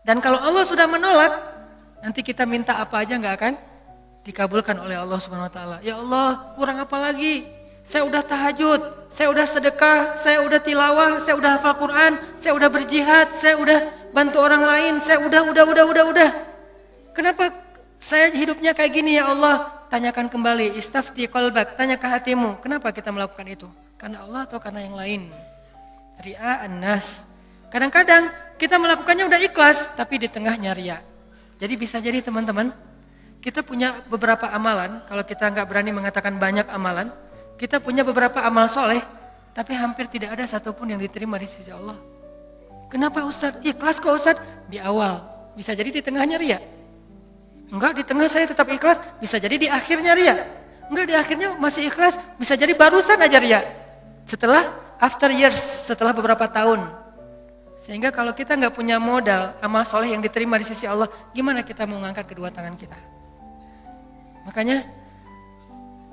Dan kalau Allah sudah menolak, nanti kita minta apa aja nggak akan dikabulkan oleh Allah Subhanahu Wa Taala. Ya Allah, kurang apa lagi? Saya udah tahajud, saya udah sedekah, saya udah tilawah, saya udah hafal Quran, saya udah berjihad, saya udah bantu orang lain, saya udah. Kenapa saya hidupnya kayak gini ya Allah? Tanyakan kembali, istafti qalbak, tanya ke hatimu. Kenapa kita melakukan itu? Karena Allah atau karena yang lain? Ria'an nas. Kadang-kadang kita melakukannya udah ikhlas, tapi di tengahnya ria. Jadi bisa jadi teman-teman, kita punya beberapa amalan, kalau kita nggak berani mengatakan banyak amalan, kita punya beberapa amal soleh, tapi hampir tidak ada satupun yang diterima di sisi Allah. Kenapa Ustadz? Ikhlas kok Ustadz? Di awal, bisa jadi di tengahnya ria. Enggak, di tengah saya tetap ikhlas, bisa jadi di akhirnya ria. Enggak, di akhirnya masih ikhlas, bisa jadi barusan aja ria. Setelah after years, setelah beberapa tahun. Sehingga kalau kita nggak punya modal amal soleh yang diterima di sisi Allah, gimana kita mau ngangkat kedua tangan kita? Makanya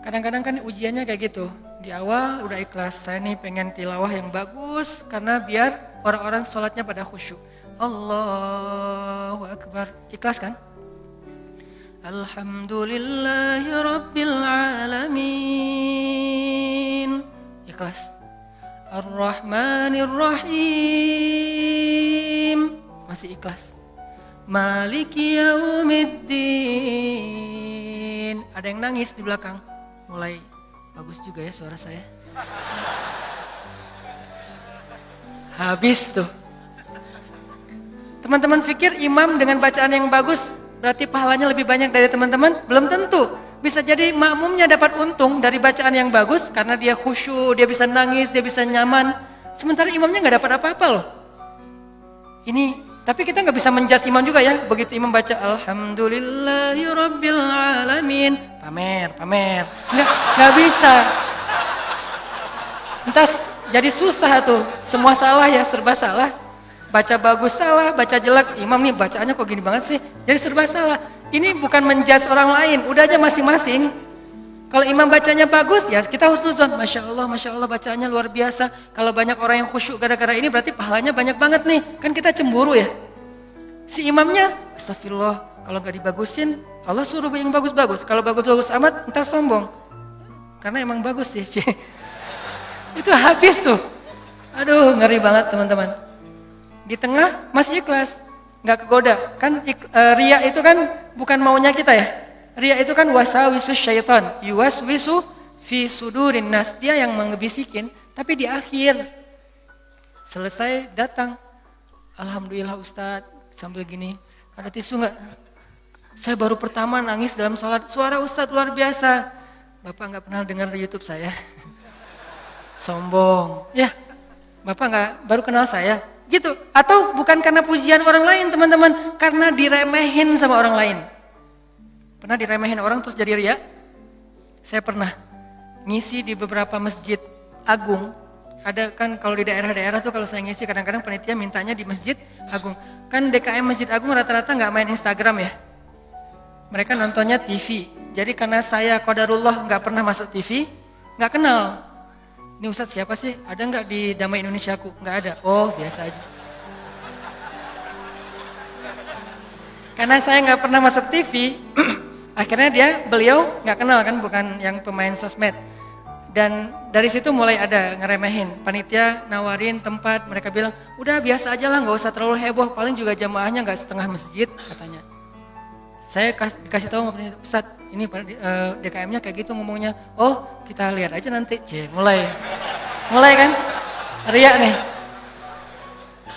kadang-kadang kan ujiannya kayak gitu. Di awal udah ikhlas, saya nih pengen tilawah yang bagus karena biar orang-orang sholatnya pada khusyuk. Allahu Akbar, ikhlas kan? Alhamdulillahi Rabbil Alamin, ikhlas. Ar-Rahmanir Rahim, masih ikhlas. Maliki Yaumiddin. Ada yang nangis di belakang. Mulai bagus juga ya suara saya. Habis tuh. Teman-teman pikir imam dengan bacaan yang bagus berarti pahalanya lebih banyak dari teman-teman? Belum tentu. Bisa jadi makmumnya dapat untung dari bacaan yang bagus karena dia khusyuk, dia bisa nangis, dia bisa nyaman. Sementara imamnya nggak dapat apa-apa loh. Ini, tapi kita nggak bisa menjudge imam juga ya. Begitu imam baca Alhamdulillahi Rabbil Alamin, pamer. Nggak bisa. Entar jadi susah tuh. Semua salah ya, serba salah. Baca bagus salah, baca jelek. Imam nih bacaannya kok gini banget sih. Jadi serba salah. Ini bukan menjudge orang lain, udah aja masing-masing. Kalau imam bacanya bagus, ya kita husnuzon. Masya Allah bacaannya luar biasa. Kalau banyak orang yang khusyuk gara-gara ini berarti pahalanya banyak banget nih. Kan kita cemburu ya. Si imamnya, astagfirullah, kalau gak dibagusin, Allah suruh yang bagus-bagus. Kalau bagus-bagus amat, ntar sombong. Karena emang bagus sih. Itu habis tuh. Aduh, ngeri banget teman-teman. Di tengah masih ikhlas. Nggak kegoda, kan riya itu kan bukan maunya kita ya. Riya itu kan wasawisus syaitan, yuwaswisu fi sudurin nas, dia yang mengebisikin, tapi di akhir selesai datang, alhamdulillah Ustadz, sambil gini, ada tisu nggak? Saya baru pertama nangis dalam sholat, suara Ustadz luar biasa. Bapak nggak pernah dengar di YouTube saya, sombong, ya. Bapak nggak baru kenal saya. Gitu, atau bukan karena pujian orang lain teman-teman, karena diremehin sama orang lain. Pernah diremehin orang terus jadi ria? Saya pernah ngisi di beberapa masjid agung. Ada kan kalau di daerah-daerah tuh kalau saya ngisi kadang-kadang panitia mintanya di masjid agung. Kan DKM Masjid Agung rata-rata nggak main Instagram ya. Mereka nontonnya TV. Jadi karena saya qadarullah nggak pernah masuk TV, nggak kenal. Ini Ustadz siapa sih? Ada nggak di Damai Indonesiaku? Nggak ada. Oh biasa aja. Karena saya nggak pernah masuk TV, akhirnya beliau nggak kenal kan, bukan yang pemain sosmed. Dan dari situ mulai ada ngeremehin. Panitia nawarin tempat, mereka bilang, udah biasa aja lah, nggak usah terlalu heboh. Paling juga jamaahnya nggak setengah masjid katanya. Saya dikasih tahu sama panitia, Ustadz, ini DKM-nya kayak gitu ngomongnya. Oh, kita lihat aja nanti. Mulai kan? Ria nih.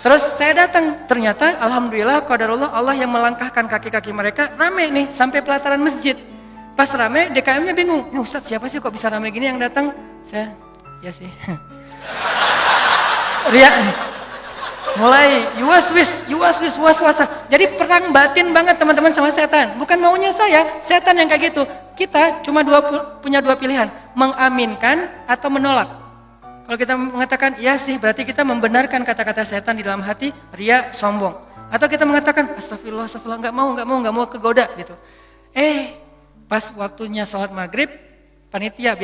Terus saya datang, ternyata alhamdulillah qadarullah Allah yang melangkahkan kaki-kaki mereka rame nih sampai pelataran masjid. Pas rame, DKM-nya bingung. Ini Ustadz siapa sih kok bisa rame gini yang datang? Saya, ya sih. Ria nih. Mulai yuwaswis waswasa. Jadi perang batin banget teman-teman sama setan. Bukan maunya saya, setan yang kayak gitu. Kita cuma punya dua pilihan, mengaminkan atau menolak. Kalau kita mengatakan iya sih, berarti kita membenarkan kata-kata setan di dalam hati, ria, sombong. Atau kita mengatakan astagfirullah, nggak mau kegoda gitu. Pas waktunya sholat maghrib, panitia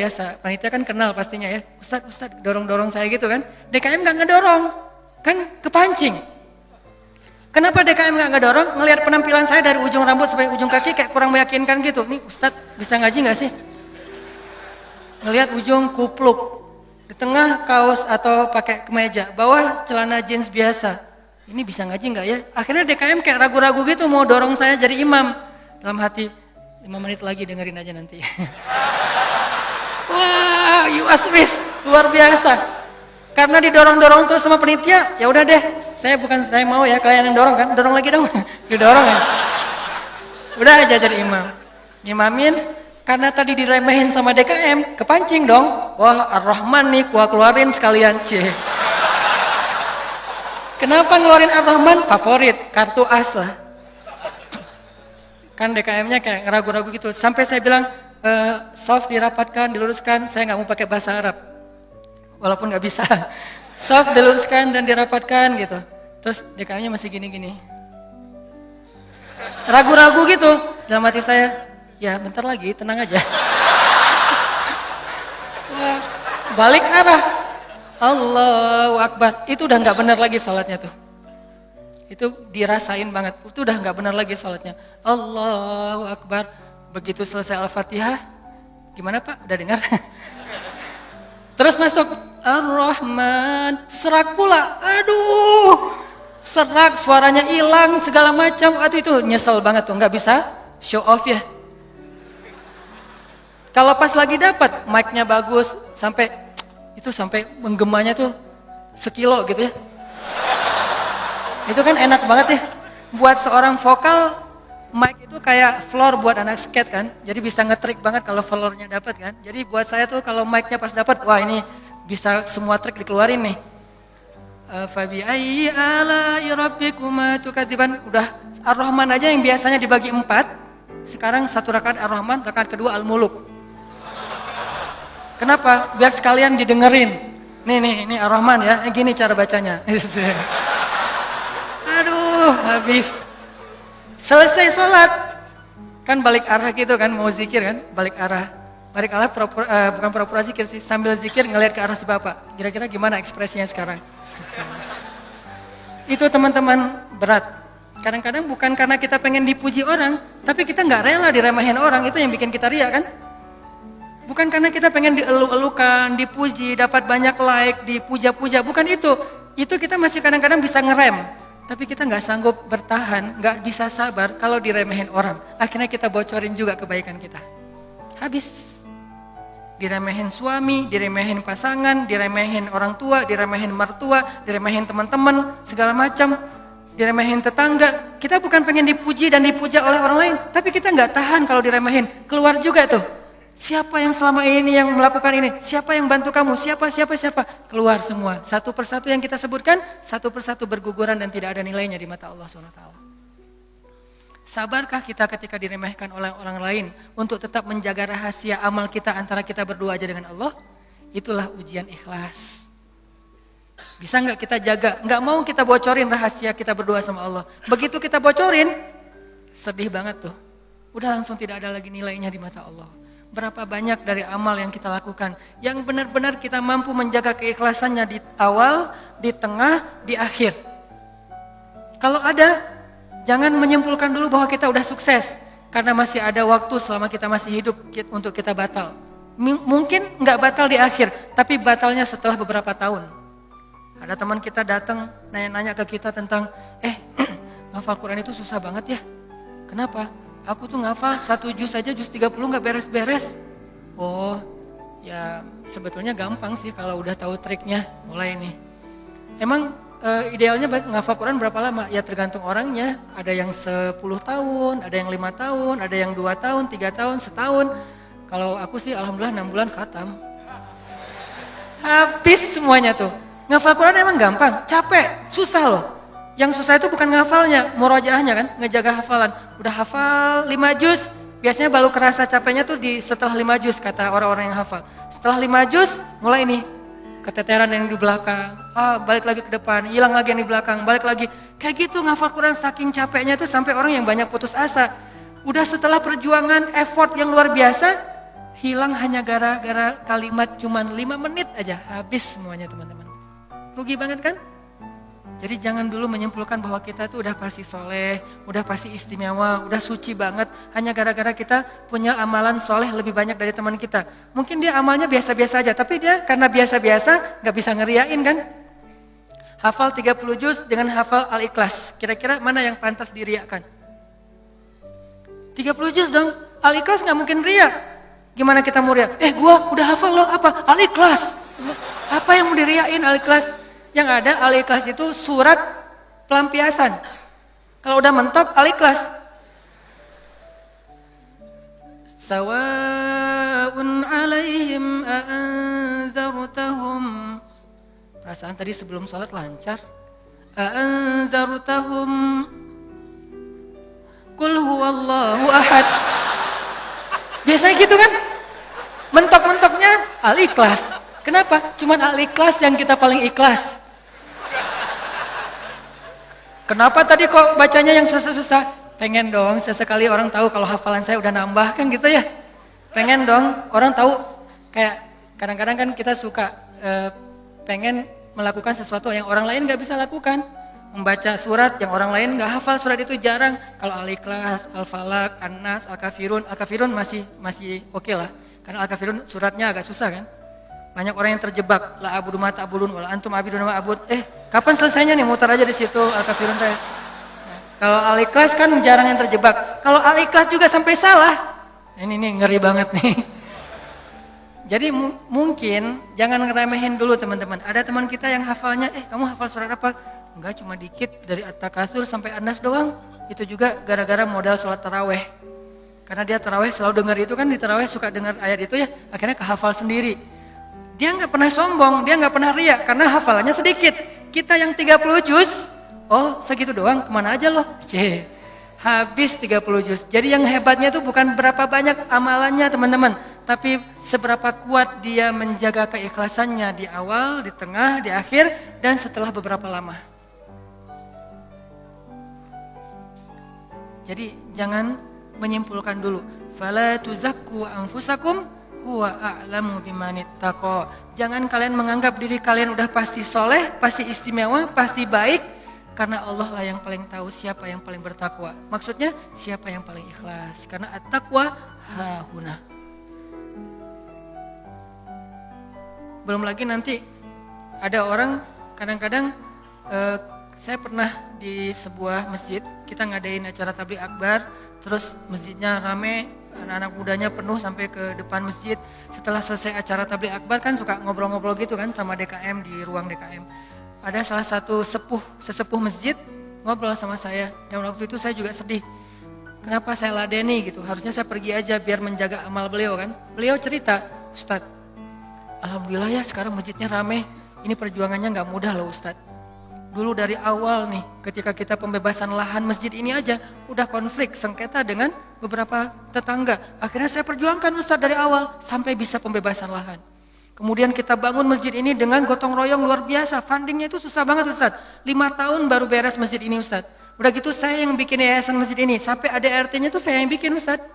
kan kenal pastinya ya. Ustadz dorong-dorong saya gitu kan. DKM nggak ngedorong. Kan kepancing. Kenapa DKM nggak ngedorong? Ngelihat penampilan saya dari ujung rambut sampai ujung kaki kayak kurang meyakinkan gitu. Nih Ustadz bisa ngaji nggak sih? Ngelihat ujung kupluk, di tengah kaos atau pakai kemeja, bawah celana jeans biasa. Ini bisa ngaji nggak ya? Akhirnya DKM kayak ragu-ragu gitu mau dorong saya jadi imam. Dalam hati, 5 menit lagi dengerin aja nanti. Wah, UASWIS luar biasa. Karena didorong-dorong terus sama penitia, ya udah deh. Saya mau ya, kalian yang dorong kan? Dorong lagi dong. Didorong ya. Udah aja jadi imam. Ngimamin, karena tadi diremehin sama DKM, kepancing dong. Wah, Ar-Rahman nih, gua keluarin sekalian, C. Kenapa ngeluarin Ar-Rahman? Favorit, kartu as lah. Kan DKM-nya kayak ragu-ragu gitu. Sampai saya bilang, soft dirapatkan, diluruskan, saya nggak mau pakai bahasa Arab. Walaupun nggak bisa. Soft diluruskan dan dirapatkan gitu. Terus DKM-nya masih gini-gini. Ragu-ragu gitu. Dalam hati saya, ya bentar lagi, tenang aja. Balik arah. Allahu Akbar. Itu udah nggak benar lagi salatnya tuh. Itu dirasain banget. Itu udah nggak benar lagi salatnya. Allahu Akbar. Begitu selesai Al-Fatihah, gimana Pak? Udah dengar? Terus masuk Ar-Rahman, serak pula. Aduh, serak, suaranya hilang, segala macam. Aduh itu nyesel banget tuh, nggak bisa show off ya. Kalau pas lagi dapat, mic-nya bagus, sampai menggemanya tuh sekilo gitu ya. Itu kan enak banget ya. Buat seorang vokal, mic itu kayak floor buat anak skate kan. Jadi bisa ngetrik banget kalau floornya dapat kan. Jadi buat saya tuh kalau mic-nya pas dapat, wah ini bisa semua trik dikeluarin nih. Fabi ayyi ala'i rabbikuma tukadziban. Udah Ar-Rahman aja yang biasanya dibagi 4, sekarang 1 rakaat Ar-Rahman, rakaat kedua Al-Muluk. Kenapa? Biar sekalian didengerin. Nih Ar-Rahman ya, gini cara bacanya. Aduh, habis. Selesai salat, kan balik arah gitu kan, mau zikir kan, balik arah bukan pura-pura zikir sih, sambil zikir ngelihat ke arah si bapak. Kira-kira gimana ekspresinya sekarang? Itu teman-teman berat. Kadang-kadang bukan karena kita pengen dipuji orang, tapi kita nggak rela diremehin orang, itu yang bikin kita riak kan? Bukan karena kita pengen dielu-elukan, dipuji, dapat banyak like, dipuja-puja, bukan itu. Itu kita masih kadang-kadang bisa ngerem. Tapi kita nggak sanggup bertahan, nggak bisa sabar kalau diremehin orang. Akhirnya kita bocorin juga kebaikan kita. Habis. Diremehin suami, diremehin pasangan, diremehin orang tua, diremehin mertua, diremehin teman-teman, segala macam. Diremehin tetangga. Kita bukan pengen dipuji dan dipuja oleh orang lain. Tapi kita nggak tahan kalau diremehin. Keluar juga tuh. Siapa yang selama ini yang melakukan ini? Siapa yang bantu kamu? Siapa? Keluar semua. Satu persatu yang kita sebutkan, satu persatu berguguran dan tidak ada nilainya di mata Allah SWT. Sabarkah kita ketika diremehkan oleh orang lain untuk tetap menjaga rahasia amal kita antara kita berdua aja dengan Allah? Itulah ujian ikhlas. Bisa nggak kita jaga? Nggak mau kita bocorin rahasia kita berdua sama Allah. Begitu kita bocorin, sedih banget tuh. Udah langsung tidak ada lagi nilainya di mata Allah. Berapa banyak dari amal yang kita lakukan yang benar-benar kita mampu menjaga keikhlasannya di awal, di tengah, di akhir. Kalau ada, jangan menyimpulkan dulu bahwa kita udah sukses karena masih ada waktu selama kita masih hidup untuk kita batal. Mungkin nggak batal di akhir, tapi batalnya setelah beberapa tahun. Ada teman kita datang nanya-nanya ke kita tentang, ngafal Quran itu susah banget ya. Kenapa? Aku tuh ngafal 1 juz aja, juz 30 gak beres-beres. Oh, ya sebetulnya gampang sih kalau udah tahu triknya. Mulai nih. Emang idealnya ngafal Quran berapa lama? Ya tergantung orangnya. Ada yang 10 tahun, ada yang 5 tahun, ada yang 2 tahun, 3 tahun, setahun. Kalau aku sih alhamdulillah 6 bulan khatam. Habis semuanya tuh. Ngafal Quran emang gampang, capek, susah loh. Yang susah itu bukan ngafalnya, murojaahnya kan, ngejaga hafalan. Udah hafal 5 juz, biasanya baru kerasa capeknya tuh setelah 5 juz kata orang-orang yang hafal. Setelah 5 juz, mulai nih keteteran yang di belakang, balik lagi ke depan, hilang lagi yang di belakang, balik lagi. Kayak gitu ngafal Quran saking capeknya tuh sampai orang yang banyak putus asa. Udah setelah perjuangan, effort yang luar biasa, hilang hanya gara-gara kalimat cuman 5 menit aja, habis semuanya teman-teman. Rugi banget kan? Jadi jangan dulu menyimpulkan bahwa kita tuh udah pasti soleh, udah pasti istimewa, udah suci banget. Hanya gara-gara kita punya amalan soleh lebih banyak dari teman kita. Mungkin dia amalnya biasa-biasa aja, tapi dia karena biasa-biasa gak bisa ngeriain kan. Hafal 30 juz dengan hafal Al-Ikhlas. Kira-kira mana yang pantas diriakan? 30 juz dong, Al-Ikhlas gak mungkin riak. Gimana kita mau riak? Gua udah hafal loh, apa? Al-Ikhlas. Apa yang mau diriain Al-Ikhlas? Yang ada Al-Ikhlas itu surat pelampiasan. Kalau udah mentok Al-Ikhlas. Sawa'un 'alaihim a'anzartahum. Perasaan tadi sebelum sholat lancar. A'anzartahum Qul huwallahu ahad. Biasanya gitu kan? Mentok-mentoknya Al-Ikhlas. Kenapa? Cuman Al-Ikhlas yang kita paling ikhlas. Kenapa tadi kok bacanya yang susah-susah? Pengen dong sesekali orang tahu kalau hafalan saya udah nambah kan gitu ya. Pengen dong orang tahu, kayak kadang-kadang kan kita suka pengen melakukan sesuatu yang orang lain gak bisa lakukan. Membaca surat yang orang lain gak hafal surat itu jarang. Kalau Al-Ikhlas, Al-Falaq, An-Nas, Al-Kafirun. Al-Kafirun masih oke lah. Karena Al-Kafirun suratnya agak susah kan. Banyak orang yang terjebak, la abudu ma ta'budun wala antum abidun ma abud. Kapan selesainya nih? Muter aja di situ Al-Kafirun teh. Kalau Al-Ikhlas kan jarang yang terjebak. Kalau Al-Ikhlas juga sampai salah. Ini nih ngeri banget nih. Jadi mungkin jangan ngeremehin dulu teman-teman. Ada teman kita yang hafalnya, kamu hafal surat apa? Enggak, cuma dikit dari At-Takatsur sampai An-Nas doang. Itu juga gara-gara modal sholat taraweh. Karena dia taraweh selalu dengar itu kan, di taraweh suka dengar ayat itu ya, akhirnya kehafal sendiri. Dia nggak pernah sombong, dia nggak pernah riak karena hafalannya sedikit. Kita yang 30 juz, segitu doang, kemana aja loh? Habis 30 juz. Jadi yang hebatnya itu bukan berapa banyak amalannya teman-teman, tapi seberapa kuat dia menjaga keikhlasannya di awal, di tengah, di akhir, dan setelah beberapa lama. Jadi jangan menyimpulkan dulu. Fala tuzakku anfusakum huwa a'lamu bimanittaqa. Jangan kalian menganggap diri kalian udah pasti soleh, pasti istimewa, pasti baik, karena Allah lah yang paling tahu siapa yang paling bertakwa. Maksudnya siapa yang paling ikhlas. Karena at-taqwa hahuna. Belum lagi nanti ada orang kadang-kadang saya pernah di sebuah masjid, kita ngadain acara tabligh akbar, terus masjidnya rame, anak-anak mudanya penuh sampai ke depan masjid. Setelah selesai acara tabligh akbar kan suka ngobrol-ngobrol gitu kan sama DKM di ruang DKM. Ada salah satu sesepuh masjid ngobrol sama saya, dan waktu itu saya juga sedih. Kenapa saya ladeni gitu? Harusnya saya pergi aja biar menjaga amal beliau kan. Beliau cerita, Ustadz, alhamdulillah ya sekarang masjidnya rame. Ini perjuangannya gak mudah loh Ustadz. Dulu dari awal nih, ketika kita pembebasan lahan masjid ini aja, udah konflik, sengketa dengan beberapa tetangga. Akhirnya saya perjuangkan Ustadz dari awal, sampai bisa pembebasan lahan. Kemudian kita bangun masjid ini dengan gotong royong luar biasa, fundingnya itu susah banget Ustadz. 5 tahun baru beres masjid ini Ustadz. Udah gitu saya yang bikin yayasan masjid ini, sampai ada RT-nya tuh saya yang bikin Ustadz.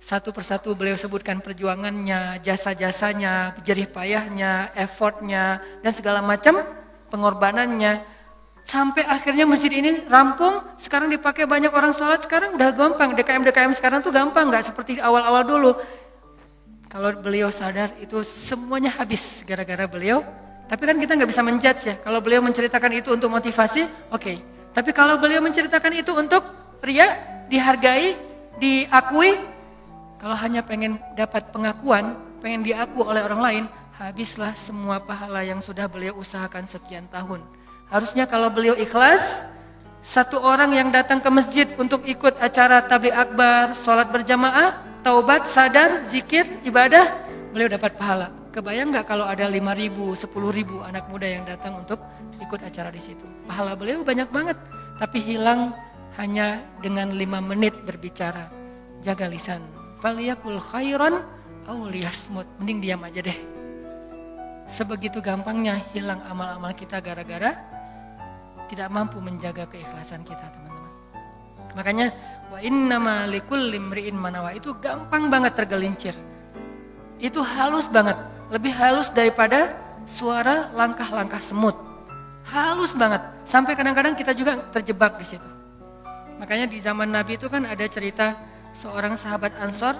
Satu persatu beliau sebutkan perjuangannya, jasa-jasanya, jerih payahnya, effortnya, dan segala macam pengorbanannya, sampai akhirnya masjid ini rampung. Sekarang dipakai banyak orang sholat, sekarang udah gampang. DKM sekarang tuh gampang, nggak seperti awal-awal dulu. Kalau beliau sadar itu semuanya habis gara-gara beliau. Tapi kan kita nggak bisa menjudge ya. Kalau beliau menceritakan itu untuk motivasi, oke. Tapi kalau beliau menceritakan itu untuk ria, dihargai, diakui, kalau hanya pengen dapat pengakuan, pengen diaku oleh orang lain, habislah semua pahala yang sudah beliau usahakan sekian tahun. Harusnya kalau beliau ikhlas, satu orang yang datang ke masjid untuk ikut acara tabligh akbar, sholat berjamaah, taubat, sadar, zikir, ibadah, beliau dapat pahala. Kebayang gak kalau ada 5.000, 10.000 anak muda yang datang untuk ikut acara di situ? Pahala beliau banyak banget, tapi hilang hanya dengan 5 menit berbicara. Jaga lisan. Faliyakul khairan aw liyasmut. Mending diam aja deh. Sebegitu gampangnya hilang amal-amal kita gara-gara tidak mampu menjaga keikhlasan kita, teman-teman. Makanya wa innama likulli imri'in ma nawa itu gampang banget tergelincir. Itu halus banget, lebih halus daripada suara langkah-langkah semut. Halus banget. Sampai kadang-kadang kita juga terjebak di situ. Makanya di zaman Nabi itu kan ada cerita seorang sahabat Ansor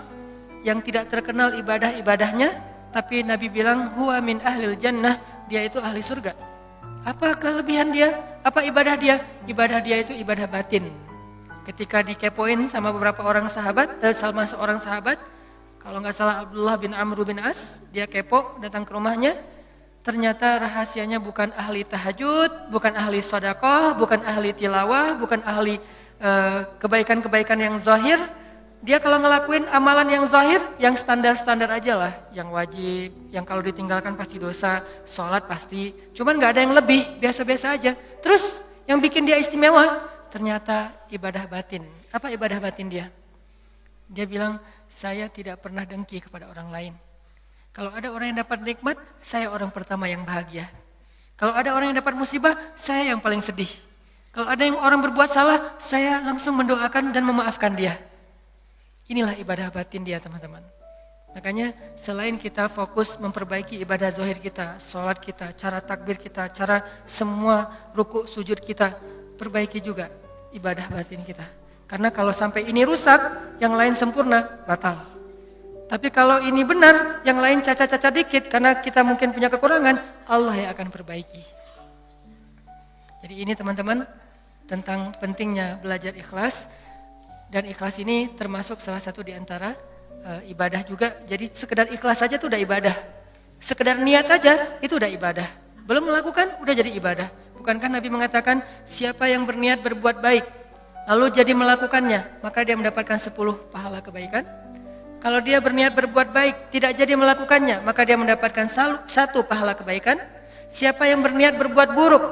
yang tidak terkenal ibadah-ibadahnya, tapi Nabi bilang huwa min ahlil jannah, dia itu ahli surga. Apa kelebihan dia? Apa ibadah dia? Ibadah dia itu ibadah batin. Ketika dikepoin sama beberapa orang sahabat, sama seorang sahabat, kalau nggak salah Abdullah bin Amr bin As, dia kepo datang ke rumahnya. Ternyata rahasianya bukan ahli tahajud, bukan ahli sedekah, bukan ahli tilawah, bukan ahli kebaikan-kebaikan yang zahir. Dia kalau ngelakuin amalan yang zahir, yang standar-standar aja lah, yang wajib, yang kalau ditinggalkan pasti dosa, sholat pasti. Cuman nggak ada yang lebih, biasa-biasa aja. Terus yang bikin dia istimewa, ternyata ibadah batin. Apa ibadah batin dia? Dia bilang, saya tidak pernah dengki kepada orang lain. Kalau ada orang yang dapat nikmat, saya orang pertama yang bahagia. Kalau ada orang yang dapat musibah, saya yang paling sedih. Kalau ada yang orang berbuat salah, saya langsung mendoakan dan memaafkan dia. Inilah ibadah batin dia, teman-teman. Makanya selain kita fokus memperbaiki ibadah zahir kita, sholat kita, cara takbir kita, cara semua ruku sujud kita, perbaiki juga ibadah batin kita. Karena kalau sampai ini rusak, yang lain sempurna, batal. Tapi kalau ini benar, yang lain cacat-cacat dikit, karena kita mungkin punya kekurangan, Allah yang akan perbaiki. Jadi ini teman-teman, tentang pentingnya belajar ikhlas. Dan ikhlas ini termasuk salah satu di antara ibadah juga. Jadi sekedar ikhlas saja itu udah ibadah. Sekedar niat aja, itu udah ibadah. Belum melakukan, udah jadi ibadah. Bukankah Nabi mengatakan, siapa yang berniat berbuat baik, lalu jadi melakukannya, maka dia mendapatkan 10 pahala kebaikan. Kalau dia berniat berbuat baik, tidak jadi melakukannya, maka dia mendapatkan 1 pahala kebaikan. Siapa yang berniat berbuat buruk,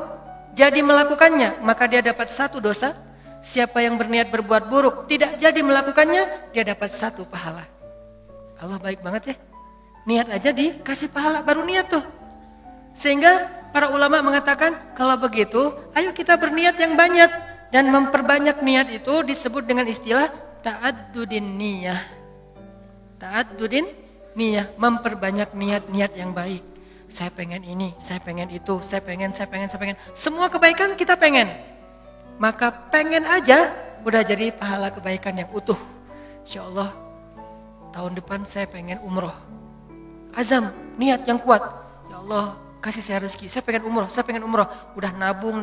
jadi melakukannya, maka dia dapat 1 dosa. Siapa yang berniat berbuat buruk, tidak jadi melakukannya, dia dapat 1 pahala. Allah baik banget ya. Niat aja dikasih pahala, baru niat tuh. Sehingga para ulama mengatakan, kalau begitu, ayo kita berniat yang banyak. Dan memperbanyak niat itu disebut dengan istilah ta'addudin niyah. Ta'addudin niyah, memperbanyak niat-niat yang baik. Saya pengen ini, saya pengen itu, saya pengen. Semua kebaikan kita pengen. Maka pengen aja udah jadi pahala kebaikan yang utuh. Insya Allah tahun depan saya pengen umroh. Azam, niat yang kuat. Ya Allah kasih saya rezeki, saya pengen umroh. Udah nabung,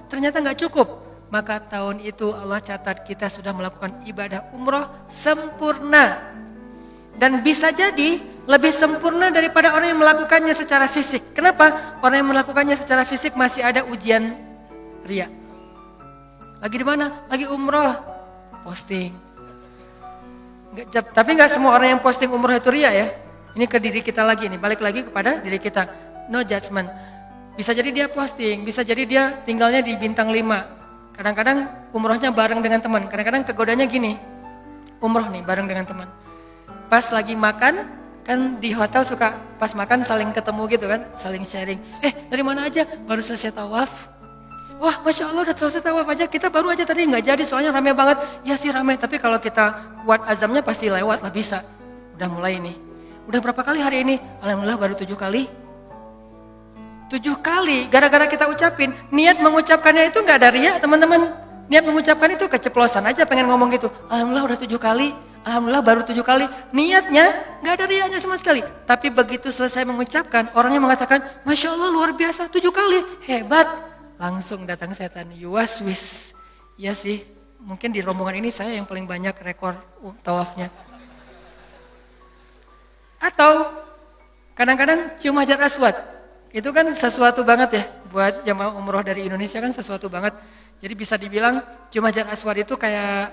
ternyata gak cukup. Maka tahun itu Allah catat kita sudah melakukan ibadah umroh sempurna. Dan bisa jadi lebih sempurna daripada orang yang melakukannya secara fisik. Kenapa? Orang yang melakukannya secara fisik masih ada ujian riya. Lagi di mana? Lagi umroh, posting. Tapi nggak semua orang yang posting umroh itu riya ya. Ini ke diri kita lagi nih, balik lagi kepada diri kita. No judgment. Bisa jadi dia posting, bisa jadi dia tinggalnya di bintang 5. Kadang-kadang umrohnya bareng dengan teman. Kadang-kadang kegodanya gini, umroh nih bareng dengan teman. Pas lagi makan, kan di hotel suka pas makan saling ketemu gitu kan, saling sharing. Dari mana aja? Baru selesai tawaf. Wah, Masya Allah udah selesai tawaf aja, kita baru aja tadi nggak jadi soalnya rame banget. Ya sih rame, tapi kalau kita kuat azamnya pasti lewat lah, bisa. Udah mulai nih. Udah berapa kali hari ini? Alhamdulillah baru 7 kali. 7 kali, gara-gara kita ucapin. Niat mengucapkannya itu nggak ada riya teman-teman. Niat mengucapkan itu keceplosan aja pengen ngomong gitu. Alhamdulillah udah 7 kali. Alhamdulillah baru 7 kali. Niatnya gak ada riyanya sama sekali. Tapi begitu selesai mengucapkan, orangnya mengatakan, Masya Allah luar biasa 7 kali. Hebat. Langsung datang setan. Yuwaswis. Ya sih, mungkin di rombongan ini saya yang paling banyak rekor tawafnya. Atau kadang-kadang cium hajar aswad. Itu kan sesuatu banget ya. Buat jamaah umroh dari Indonesia kan sesuatu banget. Jadi bisa dibilang cium hajar aswad itu kayak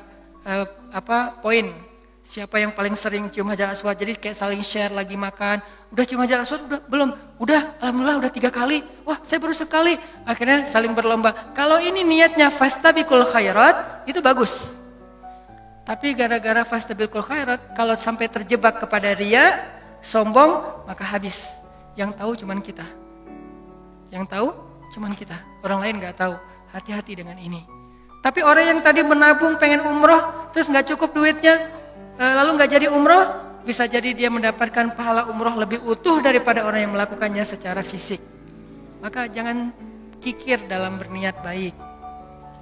poin. Siapa yang paling sering cium hajar aswad, jadi kayak saling share lagi makan. Udah cium hajar aswad? Udah? Belum? Udah, alhamdulillah udah 3 kali. Wah saya baru sekali. Akhirnya saling berlomba. Kalau ini niatnya fastabiqul khairat, itu bagus. Tapi gara-gara fastabiqul khairat, kalau sampai terjebak kepada riya, sombong, maka habis. Yang tahu cuman kita. Yang tahu cuman kita. Orang lain gak tahu. Hati-hati dengan ini. Tapi orang yang tadi menabung pengen umroh, terus gak cukup duitnya, lalu nggak jadi umroh, bisa jadi dia mendapatkan pahala umroh lebih utuh daripada orang yang melakukannya secara fisik. Maka jangan kikir dalam berniat baik.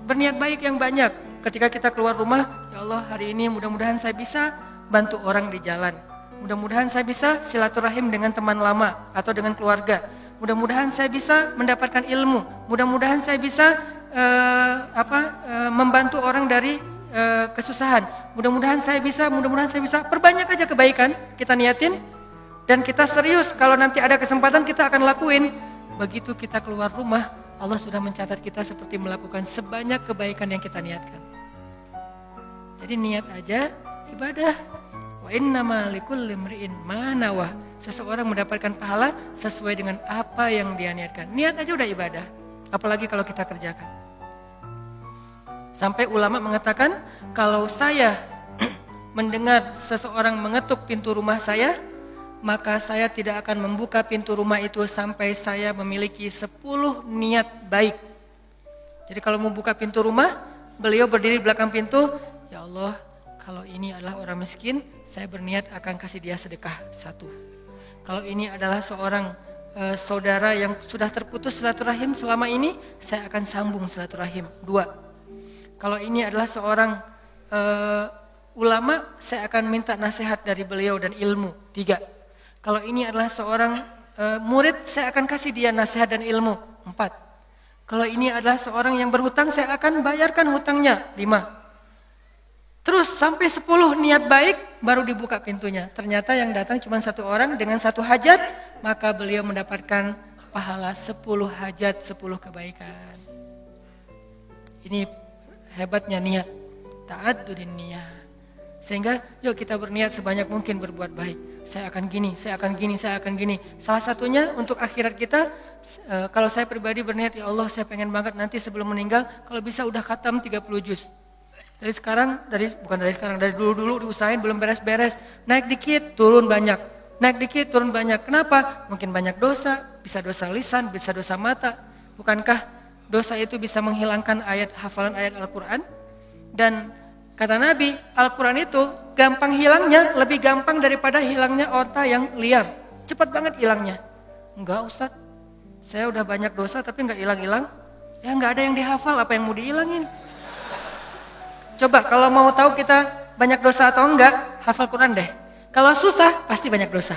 Berniat baik yang banyak. Ketika kita keluar rumah, ya Allah hari ini mudah-mudahan saya bisa bantu orang di jalan. Mudah-mudahan saya bisa silaturahim dengan teman lama atau dengan keluarga. Mudah-mudahan saya bisa mendapatkan ilmu. Mudah-mudahan saya bisa membantu orang dari kesusahan. Mudah-mudahan saya bisa. Perbanyak aja kebaikan kita niatin dan kita serius. Kalau nanti ada kesempatan kita akan lakuin. Begitu kita keluar rumah, Allah sudah mencatat kita seperti melakukan sebanyak kebaikan yang kita niatkan. Jadi niat aja ibadah. Wa innama likulli imri'in ma nawah. Seseorang mendapatkan pahala sesuai dengan apa yang dia niatkan. Niat aja udah ibadah. Apalagi kalau kita kerjakan. Sampai ulama mengatakan, kalau saya mendengar seseorang mengetuk pintu rumah saya, maka saya tidak akan membuka pintu rumah itu sampai saya memiliki 10 niat baik. Jadi kalau mau buka pintu rumah, beliau berdiri di belakang pintu, ya Allah, kalau ini adalah orang miskin, saya berniat akan kasih dia sedekah 1. Kalau ini adalah seorang saudara yang sudah terputus silaturahim selama ini, saya akan sambung silaturahim 2. Kalau ini adalah seorang ulama, saya akan minta nasihat dari beliau dan ilmu 3. Kalau ini adalah seorang murid, saya akan kasih dia nasihat dan ilmu 4. Kalau ini adalah seorang yang berhutang, saya akan bayarkan hutangnya 5. Terus sampai 10 niat baik baru dibuka pintunya. Ternyata yang datang cuma 1 orang dengan 1 hajat, maka beliau mendapatkan pahala 10 hajat, 10 kebaikan. Ini hebatnya niat. Ta'addudin niyah. Sehingga yuk kita berniat sebanyak mungkin berbuat baik. Saya akan gini, saya akan gini, saya akan gini. Salah satunya untuk akhirat kita, kalau saya pribadi berniat, ya Allah saya pengen banget nanti sebelum meninggal, kalau bisa udah khatam 30 juz. Dari dulu diusahain belum beres-beres. Naik dikit, turun banyak. Naik dikit, turun banyak. Kenapa? Mungkin banyak dosa, bisa dosa lisan, bisa dosa mata. Bukankah dosa itu bisa menghilangkan hafalan ayat Al-Quran? Dan kata Nabi, Al-Quran itu gampang hilangnya, lebih gampang daripada hilangnya onta yang liar. Cepat banget hilangnya. Enggak Ustaz, saya udah banyak dosa tapi enggak hilang-hilang. Ya enggak ada yang dihafal, apa yang mau dihilangin? Coba kalau mau tahu kita banyak dosa atau enggak, hafal Quran deh. Kalau susah, pasti banyak dosa.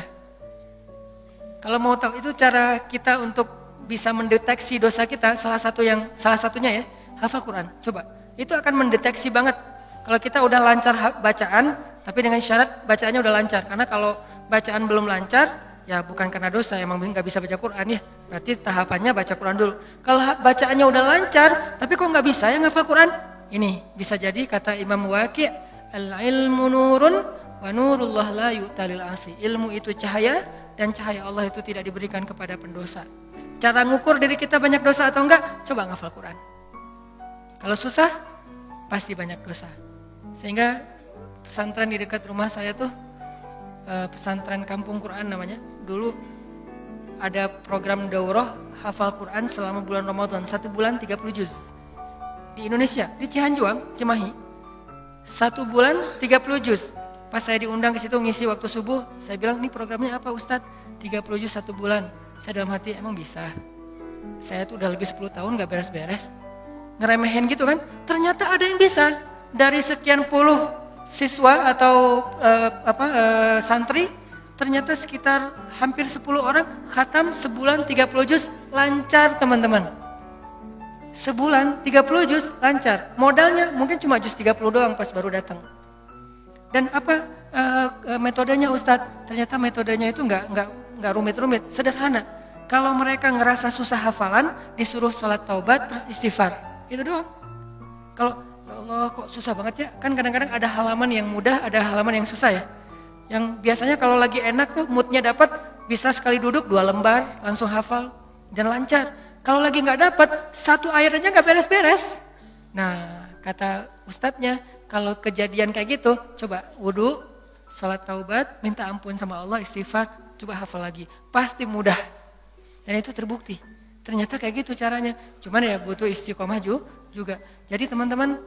Kalau mau tahu itu cara kita untuk bisa mendeteksi dosa kita, salah satunya ya, hafal Quran. Coba, itu akan mendeteksi banget. Kalau kita udah lancar bacaan, tapi dengan syarat bacaannya udah lancar. Karena kalau bacaan belum lancar, ya bukan karena dosa, emang nggak bisa baca Quran ya. Berarti tahapannya baca Quran dulu. Kalau bacaannya udah lancar, tapi kok nggak bisa ya ngafal Quran? Ini bisa jadi kata Imam Waqi', al-ilmu nurun wa nurullah la yu'talil asi. Ilmu itu cahaya dan cahaya Allah itu tidak diberikan kepada pendosa. Cara ngukur diri kita banyak dosa atau enggak? Coba ngafal Quran. Kalau susah, pasti banyak dosa. Sehingga pesantren di dekat rumah saya tuh, pesantren Kampung Quran namanya. Dulu ada program daurah hafal Quran selama bulan Ramadan, 1 bulan 30 juz. Di Indonesia, di Cihanjuang, Cimahi. 1 bulan 30 juz. Pas saya diundang ke situ ngisi waktu subuh, saya bilang, "Ini programnya apa Ustadz?" 30 juz 1 bulan. Saya dalam hati, emang bisa? Saya tuh udah lebih 10 tahun gak beres-beres. Ngeremehin gitu kan? Ternyata ada yang bisa. Dari sekian puluh siswa atau santri, ternyata sekitar hampir 10 orang khatam sebulan 30 juz lancar teman-teman. Sebulan 30 juz lancar. Modalnya mungkin cuma juz 30 doang pas baru datang. Dan apa metodenya Ustadz? Ternyata metodenya itu enggak rumit-rumit, sederhana. Kalau mereka ngerasa susah hafalan, disuruh sholat taubat terus istighfar. Itu doang. Kalau ya Allah kok susah banget ya? Kan kadang-kadang ada halaman yang mudah, ada halaman yang susah ya. Yang biasanya kalau lagi enak tuh moodnya dapat, bisa sekali duduk 2 lembar langsung hafal dan lancar. Kalau lagi nggak dapat, 1 ayat aja nggak beres-beres. Nah, kata ustadznya, kalau kejadian kayak gitu, coba wudu, sholat taubat, minta ampun sama Allah, istighfar, coba hafal lagi. Pasti mudah. Dan itu terbukti. Ternyata kayak gitu caranya. Cuman ya butuh istiqomah juga. Jadi teman-teman,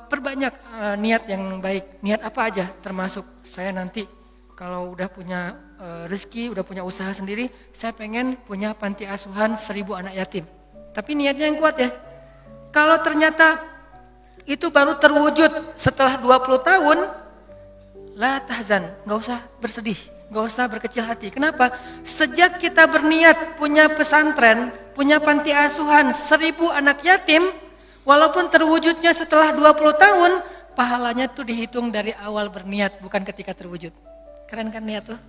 perbanyak niat yang baik. Niat apa aja, termasuk saya nanti kalau udah punya rezeki, udah punya usaha sendiri, saya pengen punya panti asuhan 1000 anak yatim. Tapi niatnya yang kuat ya. Kalau ternyata itu baru terwujud setelah 20 tahun, la tahzan, nggak usah bersedih, nggak usah berkecil hati. Kenapa? Sejak kita berniat punya pesantren, punya panti asuhan 1000 anak yatim, walaupun terwujudnya setelah 20 tahun, pahalanya tuh dihitung dari awal berniat, bukan ketika terwujud. Keren kan niat tuh?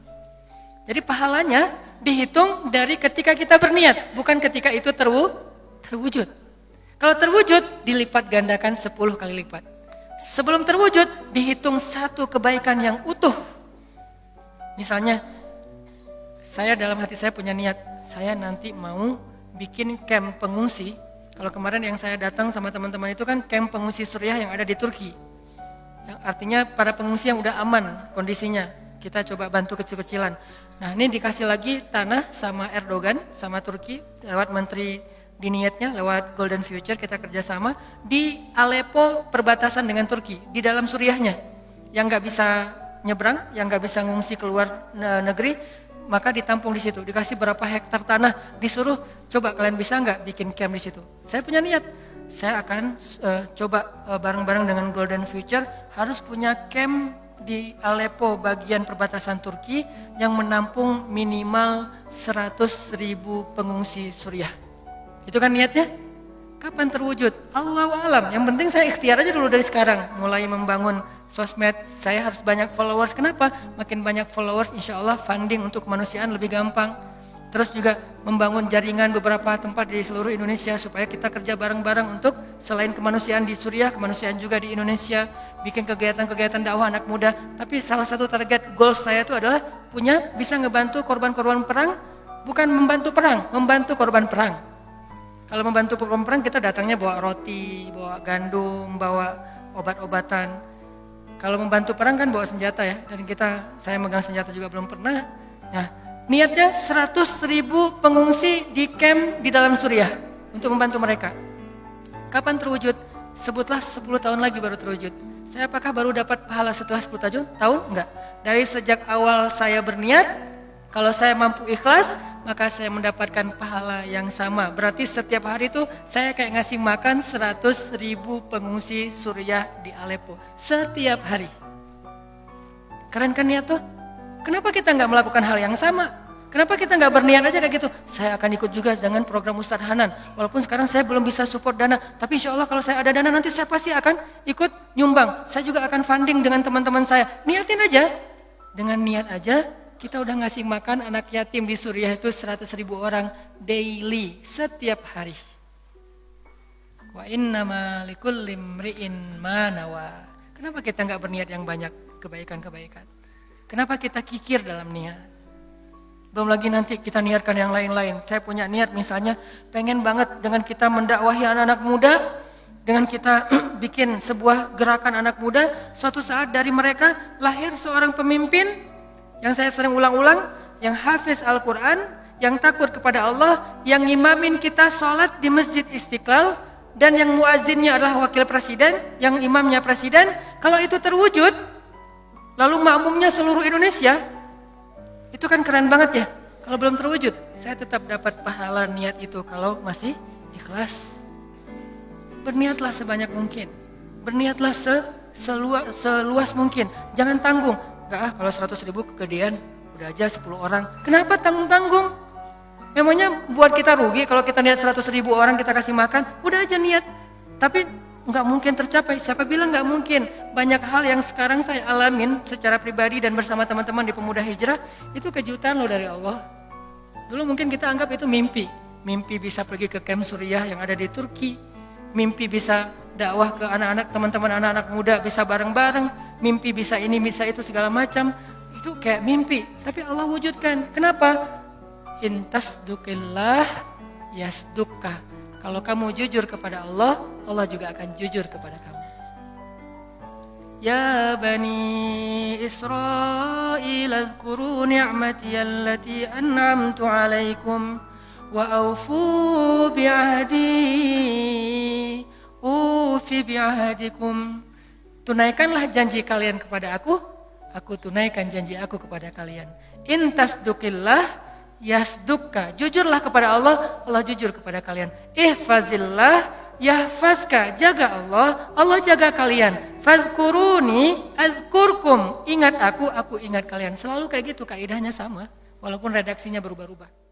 Jadi pahalanya dihitung dari ketika kita berniat, bukan ketika itu terwujud. Kalau terwujud, dilipat gandakan 10 kali lipat. Sebelum terwujud, dihitung satu kebaikan yang utuh. Misalnya, saya dalam hati saya punya niat, saya nanti mau bikin camp pengungsi. Kalau kemarin yang saya datang sama teman-teman itu kan camp pengungsi Suriah yang ada di Turki. Yang artinya para pengungsi yang udah aman kondisinya. Kita coba bantu kecil-kecilan. Nah ini dikasih lagi tanah sama Erdogan, sama Turki, lewat menteri diniatnya, lewat Golden Future kita kerjasama di Aleppo perbatasan dengan Turki, di dalam Suriahnya. Yang nggak bisa nyebrang, yang nggak bisa ngungsi keluar negeri, maka ditampung di situ. Dikasih berapa hektar tanah, disuruh coba kalian bisa nggak bikin camp di situ. Saya punya niat, saya akan coba bareng-bareng dengan Golden Future harus punya camp di Aleppo bagian perbatasan Turki yang menampung minimal 100.000 pengungsi Suriah. Itu kan niatnya? Kapan terwujud? Allahu a'lam. Yang penting saya ikhtiar aja dulu dari sekarang. Mulai membangun sosmed, saya harus banyak followers. Kenapa? Makin banyak followers, insya Allah funding untuk kemanusiaan lebih gampang. Terus juga membangun jaringan beberapa tempat di seluruh Indonesia supaya kita kerja bareng-bareng untuk selain kemanusiaan di Suriah, kemanusiaan juga di Indonesia, bikin kegiatan-kegiatan dakwah anak muda. Tapi salah satu target goals saya itu adalah bisa ngebantu korban-korban perang, bukan membantu perang, membantu korban perang. Kalau membantu korban perang kita datangnya bawa roti, bawa gandum, bawa obat-obatan. Kalau membantu perang kan bawa senjata ya, dan saya megang senjata juga belum pernah. Nah, niatnya 100.000 pengungsi di camp di dalam Suriah untuk membantu mereka. Kapan terwujud? Sebutlah 10 tahun lagi baru terwujud. Saya apakah baru dapat pahala setelah 10 tahun? Tahu? Enggak. Dari sejak awal saya berniat, kalau saya mampu ikhlas, maka saya mendapatkan pahala yang sama. Berarti setiap hari itu saya kayak ngasih makan 100.000 pengungsi Suriah di Aleppo. Setiap hari. Keren kan niat tuh? Kenapa kita nggak melakukan hal yang sama? Kenapa kita nggak berniat aja kayak gitu? Saya akan ikut juga dengan program Ustadz Hanan. Walaupun sekarang saya belum bisa support dana, tapi insya Allah kalau saya ada dana nanti saya pasti akan ikut nyumbang. Saya juga akan funding dengan teman-teman saya. Niatin aja. Dengan niat aja, kita udah ngasih makan anak yatim di Suriah itu 100.000 orang daily, setiap hari. Wa innama likulli imri'in ma nawa. Kenapa kita nggak berniat yang banyak kebaikan-kebaikan? Kenapa kita kikir dalam niat? Belum lagi nanti kita niatkan yang lain-lain. Saya punya niat misalnya pengen banget dengan kita mendakwahi anak-anak muda, dengan kita bikin sebuah gerakan anak muda, suatu saat dari mereka lahir seorang pemimpin yang saya sering ulang-ulang, yang hafiz Al-Quran, yang takut kepada Allah, yang ngimamin kita sholat di Masjid Istiqlal, dan yang muazzinnya adalah wakil presiden, yang imamnya presiden. Kalau itu terwujud, lalu makmumnya seluruh Indonesia, itu kan keren banget ya. Kalau belum terwujud, saya tetap dapat pahala niat itu kalau masih ikhlas. Berniatlah sebanyak mungkin. Berniatlah seluas mungkin. Jangan tanggung. Enggak kalau 100.000 kegedean, udah aja 10 orang. Kenapa tanggung-tanggung? Memangnya buat kita rugi kalau kita niat 100.000 orang kita kasih makan? Udah aja niat. Tapi nggak mungkin tercapai. Siapa bilang nggak mungkin? Banyak hal yang sekarang saya alamin secara pribadi dan bersama teman-teman di Pemuda Hijrah, itu kejutan loh dari Allah. Dulu mungkin kita anggap itu mimpi. Mimpi bisa pergi ke camp Suriah yang ada di Turki. Mimpi bisa dakwah ke anak-anak, teman-teman anak-anak muda bisa bareng-bareng. Mimpi bisa ini, bisa itu, segala macam. Itu kayak mimpi. Tapi Allah wujudkan. Kenapa? Intasdukillah yasdukka. Kalau kamu jujur kepada Allah, Allah juga akan jujur kepada kamu. Ya Bani Israel, azkuru ni'mati allati an'amtu alaikum wa awfu bi'ahdi ufi bi'ahdikum. Tunaikanlah janji kalian kepada aku aku tunaikan janji aku kepada kalian. In tasdukillah yasdukka. Jujurlah kepada Allah, Allah jujur kepada kalian. Ihfazillah yahfazka. Jaga Allah, Allah jaga kalian. Fadhkuruni adzkurkum. Ingat aku ingat kalian. Selalu kayak gitu, kaidahnya sama. Walaupun redaksinya berubah-ubah.